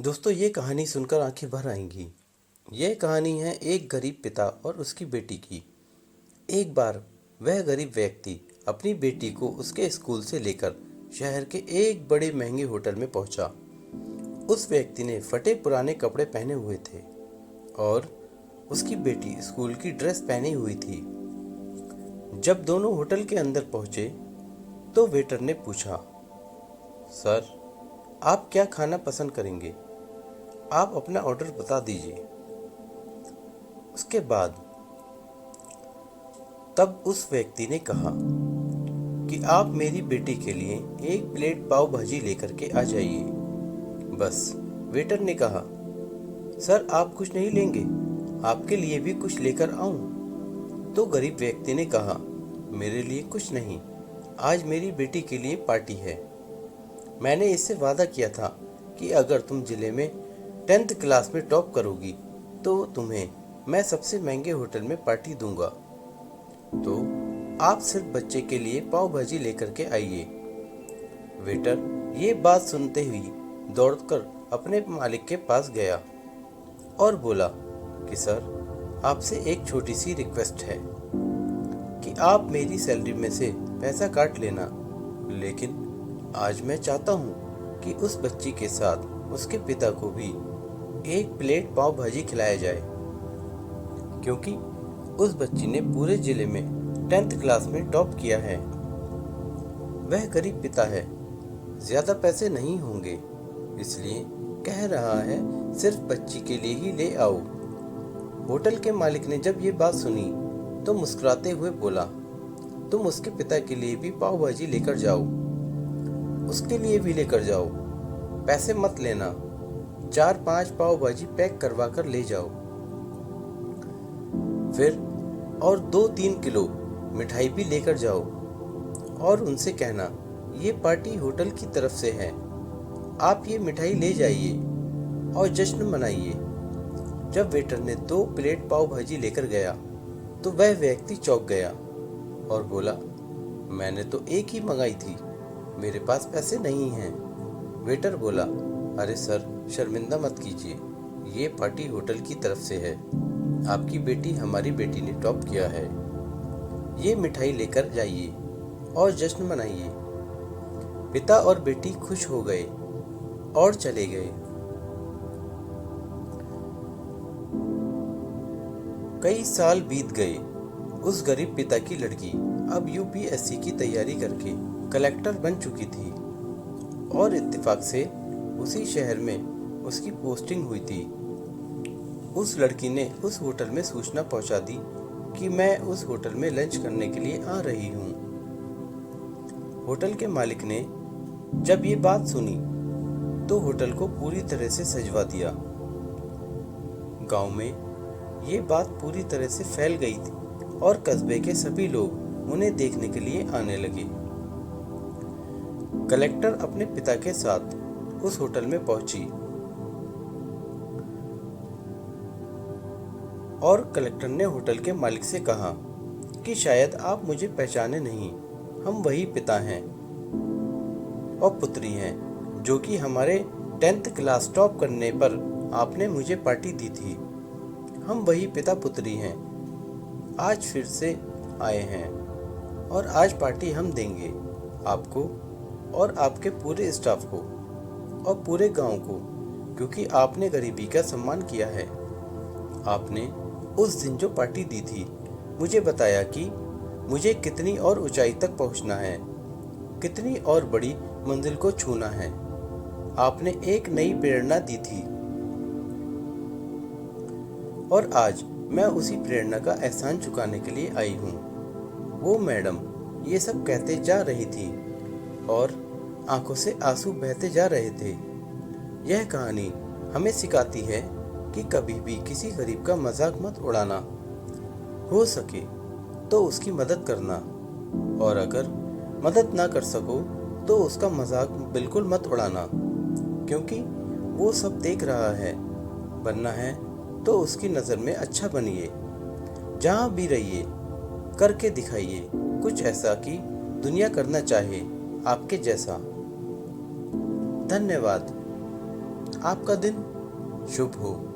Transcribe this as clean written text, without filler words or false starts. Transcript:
दोस्तों, ये कहानी सुनकर आंखें भर आएंगी। यह कहानी है एक गरीब पिता और उसकी बेटी की। एक बार वह गरीब व्यक्ति अपनी बेटी को उसके स्कूल से लेकर शहर के एक बड़े महंगे होटल में पहुंचा। उस व्यक्ति ने फटे पुराने कपड़े पहने हुए थे और उसकी बेटी स्कूल की ड्रेस पहनी हुई थी। जब दोनों होटल के अंदर पहुंचे तो वेटर ने पूछा, सर, आप क्या खाना पसंद करेंगे? आप अपना ऑर्डर बता दीजिए। उसके बाद तब उस व्यक्ति ने कहा कि आप मेरी बेटी के लिए एक प्लेट पाव भाजी लेकर के आ जाइए। बस वेटर ने कहा, सर, आप कुछ नहीं लेंगे? आपके लिए भी कुछ लेकर आऊं? तो गरीब व्यक्ति ने कहा, मेरे लिए कुछ नहीं, आज मेरी बेटी के लिए पार्टी है। मैंने इससे वादा किया था कि अगर तुम जिले में 10th क्लास में टॉप करोगी तो तुम्हें मैं सबसे महंगे होटल में पार्टी दूंगा। तो आप सिर्फ बच्चे के लिए पाव भाजी लेकर के आइए। वेटर ये बात सुनते ही दौड़कर अपने मालिक के पास गया और बोला कि सर, आपसे एक छोटी सी रिक्वेस्ट है कि आप मेरी सैलरी में से पैसा काट लेना, लेकिन आज मैं चाहता हूँ कि उस बच्ची के साथ उसके पिता को भी एक प्लेट पाव भाजी खिलाया जाए, क्योंकि उस बच्ची ने पूरे जिले में 10th क्लास में टॉप किया है। वह गरीब पिता है, ज्यादा पैसे नहीं होंगे, इसलिए कह रहा है सिर्फ बच्ची के लिए ही ले आओ। होटल के मालिक ने जब ये बात सुनी तो मुस्कुराते हुए बोला, तुम उसके पिता के लिए भी पाव भाजी लेकर जाओ, उसके लिए भी लेकर जाओ, पैसे मत लेना, 4-5 पाव भाजी पैक करवा कर ले जाओ। फिर और 2-3 किलो मिठाई भी लेकर जाओ और उनसे कहना ये पार्टी होटल की तरफ से है, आप ये मिठाई ले जाइए और जश्न मनाइए। जब वेटर ने 2 प्लेट पाव भाजी लेकर गया तो वह व्यक्ति चौंक गया और बोला, मैंने तो एक ही मंगाई थी, मेरे पास पैसे नहीं हैं। वेटर बोला, अरे सर, शर्मिंदा मत कीजिए, ये पार्टी होटल की तरफ से है, आपकी बेटी हमारी बेटी ने टॉप किया है, ये मिठाई लेकर जाइए और जश्न मनाइए। पिता और बेटी खुश हो गए और चले गए। कई साल बीत गए। उस गरीब पिता की लड़की अब यूपीएससी की तैयारी करके कलेक्टर बन चुकी थी और इत्तेफाक से उसी शहर में उसकी पोस्टिंग हुई थी। उस लड़की ने उस होटल में सूचना पहुंचा दी कि मैं उस होटल में लंच करने के लिए आ रही हूं। होटल के मालिक ने जब ये बात सुनी तो होटल को पूरी तरह से सजवा दिया। गांव में ये बात पूरी तरह से फैल गई थी और कस्बे के सभी लोग उन्हें देखने के लिए आने लगे। कलेक्टर अपने पिता के साथ उस होटल में पहुंची और कलेक्टर ने होटल के मालिक से कहा कि शायद आप मुझे पहचाने नहीं, हम वही पिता हैं और पुत्री हैं जो कि हमारे 10th क्लास टॉप करने पर आपने मुझे पार्टी दी थी। हम वही पिता पुत्री हैं, आज फिर से आए हैं और आज पार्टी हम देंगे आपको और आपके पूरे स्टाफ को और पूरे गांव को, क्योंकि आपने गरीबी का सम्मान किया है। आपने उस दिन जो पार्टी दी थी मुझे बताया कि मुझे कितनी और ऊंचाई तक पहुंचना है, कितनी और बड़ी मंजिल को छूना है। आपने एक नई प्रेरणा दी थी और आज मैं उसी प्रेरणा का एहसान चुकाने के लिए आई हूँ। वो मैडम ये सब कहते जा रही थी और आंखों से आंसू बहते जा रहे थे। यह कहानी हमें सिखाती है कि कभी भी किसी गरीब का मजाक मत उड़ाना, हो सके तो उसकी मदद करना, और अगर मदद ना कर सको तो उसका मजाक बिल्कुल मत उड़ाना, क्योंकि वो सब देख रहा है। बनना है तो उसकी नज़र में अच्छा बनिए, जहाँ भी रहिए करके दिखाइए कुछ ऐसा कि दुनिया करना चाहे आपके जैसा। धन्यवाद। आपका दिन शुभ हो।